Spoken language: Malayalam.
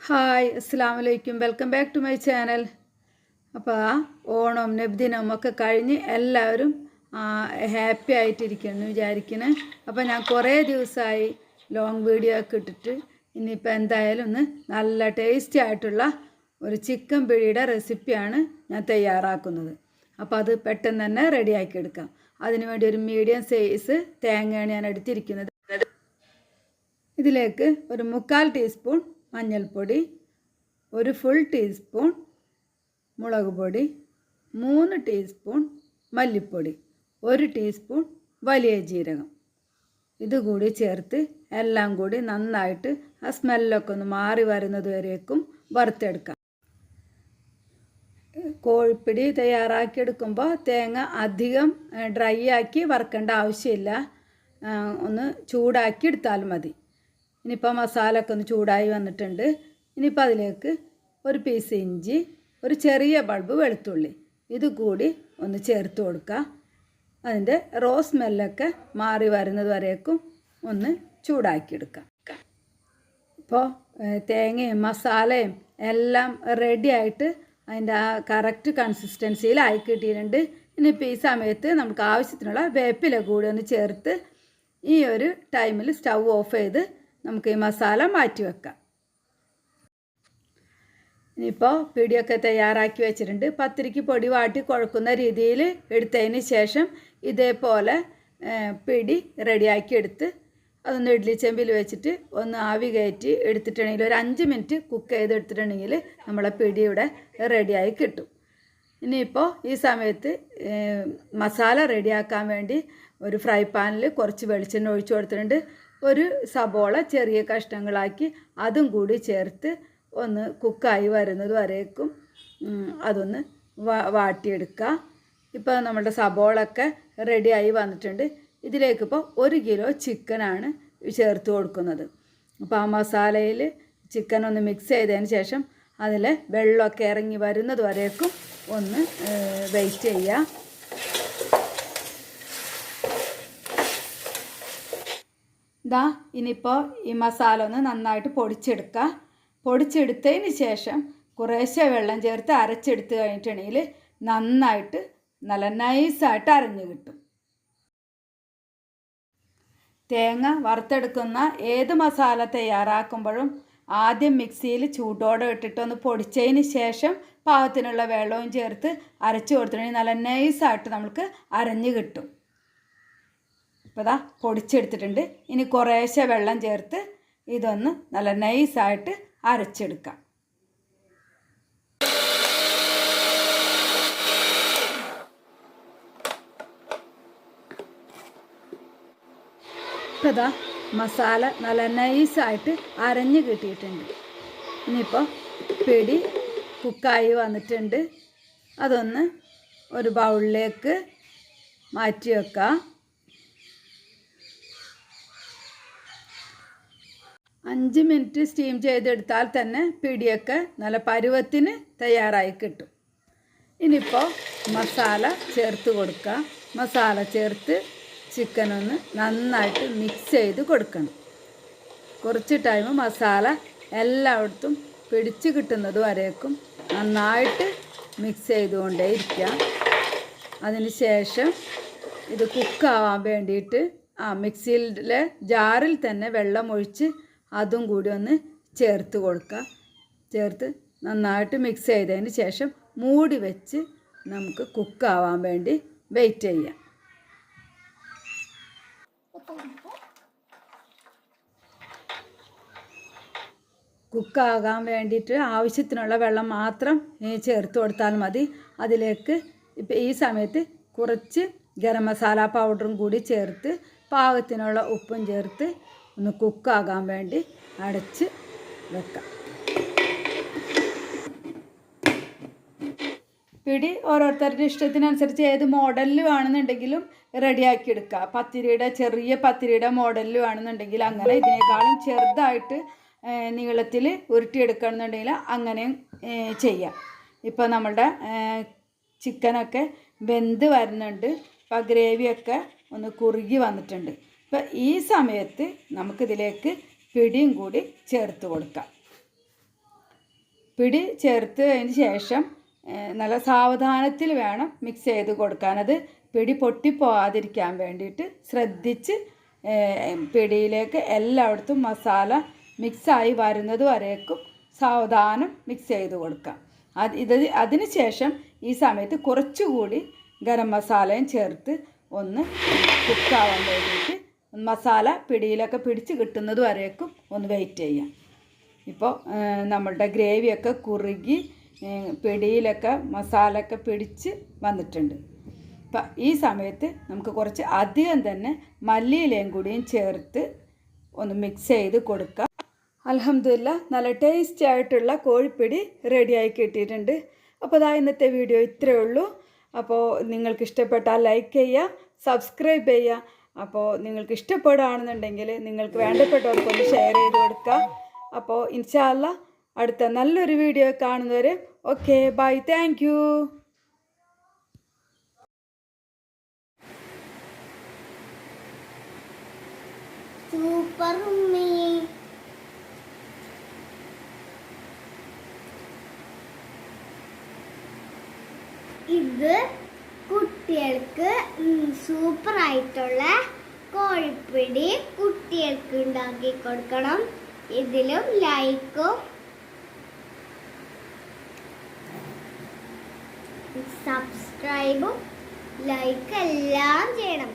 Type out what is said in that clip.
ഹായ് അസ്സലാമു അലൈക്കും welcome back to my channel. അപ്പോൾ ഓണം നബിദിനം ഒക്കെ കഴിഞ്ഞ് എല്ലാവരും ഹാപ്പി ആയിട്ടിരിക്കുമെന്ന് വിചാരിക്കുന്നു. അപ്പോൾ ഞാൻ കുറേ ദിവസമായി ലോങ് വീഡിയോ ഒക്കെ ഇട്ടിട്ട് ഇനിയിപ്പോൾ എന്തായാലും ഒന്ന് നല്ല ടേസ്റ്റി ആയിട്ടുള്ള ഒരു ചിക്കൻ പിടിയുടെ റെസിപ്പിയാണ് ഞാൻ തയ്യാറാക്കുന്നത്. അപ്പോൾ അത് പെട്ടെന്ന് തന്നെ റെഡിയാക്കി എടുക്കാം. അതിനുവേണ്ടി ഒരു മീഡിയം സൈസ് തേങ്ങയാണ് ഞാൻ എടുത്തിരിക്കുന്നത്. ഇതിലേക്ക് ഒരു 1/4 ടീസ്പൂൺ മഞ്ഞൾപ്പൊടി, ഒരു ഫുൾ ടീസ്പൂൺ മുളക് പൊടി, 3 ടീസ്പൂൺ മല്ലിപ്പൊടി, 1 ടീസ്പൂൺ വലിയ ജീരകം ഇതുകൂടി ചേർത്ത് എല്ലാം കൂടി നന്നായിട്ട് ആ സ്മെല്ലൊക്കെ ഒന്ന് മാറി വരുന്നത് വരേക്കും വറുത്തെടുക്കാം. കോഴിപ്പിടി തയ്യാറാക്കിയെടുക്കുമ്പോൾ തേങ്ങ അധികം ഡ്രൈ ആക്കി വറുക്കേണ്ട ആവശ്യമില്ല, ഒന്ന് ചൂടാക്കി എടുത്താലും മതി. ഇനിയിപ്പോൾ മസാല ഒക്കെ ഒന്ന് ചൂടായി വന്നിട്ടുണ്ട്. ഇനിയിപ്പോൾ അതിലേക്ക് ഒരു പീസ് ഇഞ്ചി, ഒരു ചെറിയ ബൾബ് വെളുത്തുള്ളി ഇതുകൂടി ഒന്ന് ചേർത്ത് കൊടുക്കുക. അതിൻ്റെ റോസ് സ്മെല്ലൊക്കെ മാറി വരുന്നത് വരേക്കും ഒന്ന് ചൂടാക്കിയെടുക്കാം. ഇപ്പോൾ തേങ്ങയും മസാലയും എല്ലാം റെഡി ആയിട്ട് അതിൻ്റെ ആ കറക്റ്റ് കൺസിസ്റ്റൻസിയിലായി കിട്ടിയിട്ടുണ്ട്. ഇനിയിപ്പോൾ ഈ സമയത്ത് നമുക്ക് ആവശ്യത്തിനുള്ള വേപ്പില കൂടി ഒന്ന് ചേർത്ത് ഈ ഒരു ടൈമിൽ സ്റ്റൗ ഓഫ് ചെയ്ത് നമുക്ക് ഈ മസാല മാറ്റി വെക്കാം. ഇനിയിപ്പോൾ പിടിയൊക്കെ തയ്യാറാക്കി വെച്ചിട്ടുണ്ട്. പത്തിരിക്ക് പൊടി വാട്ടി കുഴക്കുന്ന രീതിയിൽ എടുത്തതിന് ശേഷം ഇതേപോലെ പിടി റെഡിയാക്കി എടുത്ത് അതൊന്ന് ഇഡ്ഡലി ചെമ്പിൽ വെച്ചിട്ട് ഒന്ന് ആവി കയറ്റി എടുത്തിട്ടുണ്ടെങ്കിൽ ഒരു 5 മിനിറ്റ് കുക്ക് ചെയ്തെടുത്തിട്ടുണ്ടെങ്കിൽ നമ്മളെ പിടി ഇവിടെ റെഡിയായി കിട്ടും. ഇനിയിപ്പോൾ ഈ സമയത്ത് മസാല റെഡിയാക്കാൻ വേണ്ടി ഒരു ഫ്രൈ പാനിൽ കുറച്ച് വെളിച്ചെണ്ണ ഒഴിച്ചു കൊടുത്തിട്ടുണ്ട്. ഒരു സബോള ചെറിയ കഷ്ണങ്ങളാക്കി അതും കൂടി ചേർത്ത് ഒന്ന് കുക്കായി വരുന്നത് വരേക്കും അതൊന്ന് വാട്ടിയെടുക്കുക. ഇപ്പോൾ നമ്മുടെ സബോളൊക്കെ റെഡിയായി വന്നിട്ടുണ്ട്. ഇതിലേക്കിപ്പോൾ 1 കിലോ ചിക്കനാണ് ചേർത്ത് കൊടുക്കുന്നത്. അപ്പോൾ ആ മസാലയിൽ ചിക്കൻ ഒന്ന് മിക്സ് ചെയ്തതിന് ശേഷം അതിൽ വെള്ളമൊക്കെ ഇറങ്ങി വരുന്നത് വരേക്കും ഒന്ന് വെയിറ്റ് ചെയ്യുക. ഇതാ ഇനിയിപ്പോൾ ഈ മസാല ഒന്ന് നന്നായിട്ട് പൊടിച്ചെടുക്കുക. പൊടിച്ചെടുത്തതിന് ശേഷം കുറേശ്ശെ വെള്ളം ചേർത്ത് അരച്ചെടുത്ത് കഴിഞ്ഞിട്ടുണ്ടെങ്കിൽ നന്നായിട്ട് നല്ല നൈസായിട്ട് അരഞ്ഞു കിട്ടും. തേങ്ങ വറുത്തെടുക്കുന്ന ഏത് മസാല തയ്യാറാക്കുമ്പോഴും ആദ്യം മിക്സിയിൽ ചൂടോടെ ഇട്ടിട്ടൊന്ന് പൊടിച്ചതിന് ശേഷം പാകത്തിനുള്ള വെള്ളവും ചേർത്ത് അരച്ച് കൊടുത്തിട്ടുണ്ടെങ്കിൽ നല്ല നൈസായിട്ട് നമുക്ക് അരഞ്ഞു കിട്ടും. ഇപ്പോൾ ഇതാ പൊടിച്ചെടുത്തിട്ടുണ്ട്. ഇനി കുറേശ്ശെ വെള്ളം ചേർത്ത് ഇതൊന്ന് നല്ല നൈസായിട്ട് അരച്ചെടുക്കാം. ഇപ്പോൾ ഇതാ മസാല നല്ല നൈസായിട്ട് അരഞ്ഞ് കിട്ടിയിട്ടുണ്ട്. ഇനിയിപ്പോൾ പിടി കുക്കായി വന്നിട്ടുണ്ട്. അതൊന്ന് ഒരു ബൗളിലേക്ക് മാറ്റി വെക്കാം. 5 മിനിറ്റ് സ്റ്റീം ചെയ്തെടുത്താൽ തന്നെ പിടിയൊക്കെ നല്ല പരുവത്തിന് തയ്യാറായി കിട്ടും. ഇനിയിപ്പോൾ മസാല ചേർത്ത് കൊടുക്കുക. മസാല ചേർത്ത് ചിക്കനൊന്ന് നന്നായിട്ട് മിക്സ് ചെയ്ത് കൊടുക്കണം. കുറച്ച് ടൈം മസാല എല്ലായിടത്തും പിടിച്ച് കിട്ടുന്നത് വരേക്കും നന്നായിട്ട് മിക്സ് ചെയ്തുകൊണ്ടേ ഇരിക്കുക. അതിന് ശേഷം ഇത് കുക്കാവാൻ വേണ്ടിയിട്ട് മിക്സിയിലെ ജാറിൽ തന്നെ വെള്ളം ഒഴിച്ച് അതും കൂടി ഒന്ന് ചേർത്ത് കൊടുക്കുക. ചേർത്ത് നന്നായിട്ട് മിക്സ് ചെയ്തതിന് ശേഷം മൂടി വെച്ച് നമുക്ക് കുക്കാവാൻ വേണ്ടി വെയിറ്റ് ചെയ്യാം. കുക്കാകാൻ വേണ്ടിയിട്ട് ആവശ്യത്തിനുള്ള വെള്ളം മാത്രം ചേർത്ത് കൊടുത്താൽ മതി. അതിലേക്ക് ഇപ്പോൾ ഈ സമയത്ത് കുറച്ച് ഗരം മസാല പൗഡറും കൂടി ചേർത്ത് പാകത്തിനുള്ള ഉപ്പും ചേർത്ത് ഒന്ന് കുക്കാകാൻ വേണ്ടി അടച്ച് വെക്കാം. പിടി ഓരോരുത്തരുടെ ഇഷ്ടത്തിനനുസരിച്ച് ഏത് മോഡലിൽ വേണമെന്നുണ്ടെങ്കിലും റെഡിയാക്കി എടുക്കുക. ചെറിയ പത്തിരിയുടെ മോഡലിൽ വേണമെന്നുണ്ടെങ്കിൽ അങ്ങനെ, ഇതിനേക്കാളും ചെറുതായിട്ട് നീളത്തിൽ ഉരുട്ടിയെടുക്കണമെന്നുണ്ടെങ്കിൽ അങ്ങനെയും ചെയ്യാം. ഇപ്പോൾ നമ്മളുടെ ചിക്കനൊക്കെ വെന്ത് വരുന്നുണ്ട്. ഇപ്പോൾ ഗ്രേവിയൊക്കെ ഒന്ന് കുറുകി വന്നിട്ടുണ്ട്. ഇപ്പോൾ ഈ സമയത്ത് നമുക്കിതിലേക്ക് പിടിയും കൂടി ചേർത്ത് കൊടുക്കാം. പിടി ചേർത്തതിന് ശേഷം നല്ല സാവധാനത്തിൽ വേണം മിക്സ് ചെയ്ത് കൊടുക്കാനത്. പിടി പൊട്ടിപ്പോകാതിരിക്കാൻ വേണ്ടിയിട്ട് ശ്രദ്ധിച്ച് പിടിയിലേക്ക് എല്ലായിടത്തും മസാല മിക്സായി വരുന്നത് വരേക്കും സാവധാനം മിക്സ് ചെയ്ത് കൊടുക്കാം. അതിന് ശേഷം ഈ സമയത്ത് കുറച്ചുകൂടി ഗരം മസാലയും ചേർത്ത് ഒന്ന് കുക്കാവാൻ വേണ്ടിയിട്ട് മസാല പിടിയിലൊക്കെ പിടിച്ച് കിട്ടുന്നത് വരേക്കും ഒന്ന് വെയിറ്റ് ചെയ്യാം. ഇപ്പോൾ നമ്മളുടെ ഗ്രേവിയൊക്കെ കുറുകി പിടിയിലൊക്കെ മസാലയൊക്കെ പിടിച്ച് വന്നിട്ടുണ്ട്. അപ്പം ഈ സമയത്ത് നമുക്ക് കുറച്ച് അധികം തന്നെ മല്ലിയിലയും കൂടിയും ചേർത്ത് ഒന്ന് മിക്സ് ചെയ്ത് കൊടുക്കാം. അൽഹംദുലില്ലാ നല്ല ടേസ്റ്റി ആയിട്ടുള്ള കോഴിപ്പിടി റെഡിയായി കിട്ടിയിട്ടുണ്ട്. അപ്പോൾ അതാ ഇന്നത്തെ വീഡിയോ ഇത്രയേ ഉള്ളൂ. അപ്പോൾ നിങ്ങൾക്ക് ഇഷ്ടപ്പെട്ടാൽ ലൈക്ക് ചെയ്യുക, സബ്സ്ക്രൈബ് ചെയ്യുക. അപ്പോൾ നിങ്ങൾക്ക് ഇഷ്ടപ്പെടുകയാണെന്നുണ്ടെങ്കിൽ നിങ്ങൾക്ക് വേണ്ടപ്പെട്ടവർക്കൊന്ന് ഷെയർ ചെയ്ത് കൊടുക്കുക. അപ്പോൾ ഇൻഷാ അല്ലാ അടുത്ത നല്ലൊരു വീഡിയോ കാണുന്നവരെ okay bye, thank you. Super ഉമ്മി. ഇത് കുട്ടികൾക്ക് സൂപ്പറായിട്ടുള്ള കോഴിപ്പിടി കുട്ടികൾക്ക് ഉണ്ടാക്കി കൊടുക്കണം. ഇതിലും ലൈക്കും സബ്സ്ക്രൈബും ലൈക്ക് എല്ലാം ചെയ്യണം.